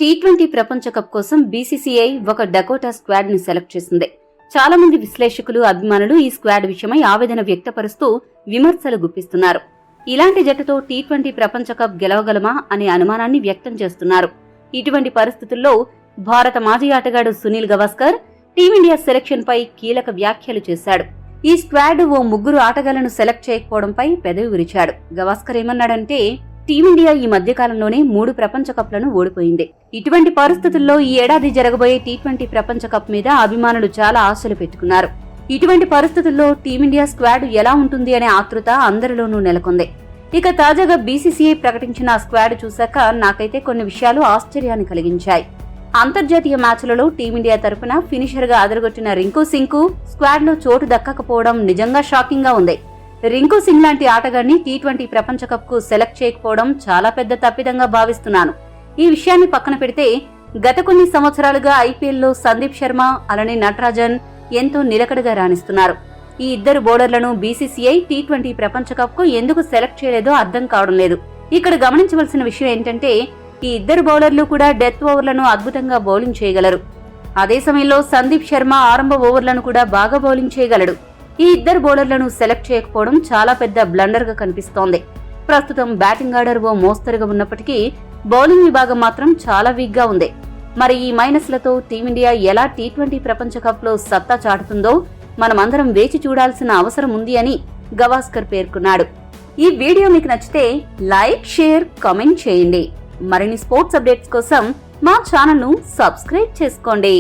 T20 ప్రపంచ cup కోసం BCCI ఒక డకోటా స్క్వాడ్ ని సెలెక్ట్ చేసింది. చాలా మంది విశ్లేషకులు, అభిమానులు ఈ స్క్వాడ్ విషయమై ఆవేదన వ్యక్తపరుస్తూ విమర్శలు గుప్పిస్తున్నారు. ఇలాంటి జట్టుతో టీ20 ప్రపంచ కప్ గెలవగలమా అనే అనుమానాన్ని వ్యక్తం చేస్తున్నారు. ఇటువంటి పరిస్థితుల్లో భారత మాజీ ఆటగాడు సునీల్ గవాస్కర్ టీమిండియా సెలక్షన్ పై కీలక వ్యాఖ్యలు చేశాడు. ఈ స్క్వాడ్ ఓ ముగ్గురు ఆటగాళ్లను సెలెక్ట్ చేయకపోవడంపై పెదవి విరిచాడు. గవాస్కర్ ఏమన్నాడంటే, టీమిండియా ఈ మధ్యకాలంలోనే 3 ప్రపంచ కప్లను ఓడిపోయింది. ఇటువంటి పరిస్థితుల్లో ఈ ఏడాది జరగబోయే టీ20 ప్రపంచ కప్ మీద అభిమానులు చాలా ఆశలు పెట్టుకున్నారు. ఇటువంటి పరిస్థితుల్లో టీమిండియా స్క్వాడ్ ఎలా ఉంటుంది అనే ఆతృత అందరిలోనూ నెలకొంది. ఇక తాజాగా బీసీసీఐ ప్రకటించిన ఆ స్క్వాడ్ చూశాక నాకైతే కొన్ని విషయాలు ఆశ్చర్యాన్ని కలిగించాయి. అంతర్జాతీయ మ్యాచ్లలో టీమిండియా తరపున ఫినిషర్ గా అదరగొట్టిన రింకు సింగ్ కు స్క్వాడ్ లో చోటు దక్కకపోవడం నిజంగా షాకింగ్ గా ఉంది. రింకు సింగ్ లాంటి ఆటగాడిని టీ20 ప్రపంచ కప్ కు సెలెక్ట్ చేయకపోవడం చాలా పెద్ద తప్పిదంగా భావిస్తున్నాను. ఈ విషయాన్ని పక్కన పెడితే గత కొన్ని సంవత్సరాలుగా ఐపీఎల్లో సందీప్ శర్మ, అలానే నటరాజన్ ఎంతో నిలకడగా రాణిస్తున్నారు. ఈ ఇద్దరు బౌలర్లను బీసీసీఐ టీ20 ప్రపంచ కప్ కు ఎందుకు సెలెక్ట్ చేయలేదో అర్థం కావడం లేదు. ఇక్కడ గమనించవలసిన విషయం ఏంటంటే, ఈ ఇద్దరు బౌలర్లు కూడా డెత్ ఓవర్లను అద్భుతంగా బౌలింగ్ చేయగలరు. అదే సమయంలో సందీప్ శర్మ ఆరంభ ఓవర్లను కూడా బాగా బౌలింగ్ చేయగలడు. ఈ ఇద్దరు బౌలర్లను సెలెక్ట్ చేయకపోవడం చాలా పెద్ద బ్లండర్ గా కనిపిస్తోంది. ప్రస్తుతం బ్యాటింగ్ ఆర్డర్ ఓ మోస్తరుగా ఉన్నప్పటికీ బౌలింగ్ విభాగం మాత్రం చాలా వీక్ గా ఉంది. మరి ఈ మైనస్లతో టీమిండియా ఎలా టీ20 ప్రపంచ కప్ లో సత్తా చాటుతుందో మనమందరం వేచి చూడాల్సిన అవసరం ఉంది అని గవాస్కర్ పేర్కొన్నాడు. ఈ వీడియో మీకు నచ్చితే లైక్, షేర్, కామెంట్ చేయండి. మరిన్ని స్పోర్ట్స్ అప్డేట్స్ కోసం మా ఛానల్ ను సబ్స్క్రైబ్ చేసుకోండి.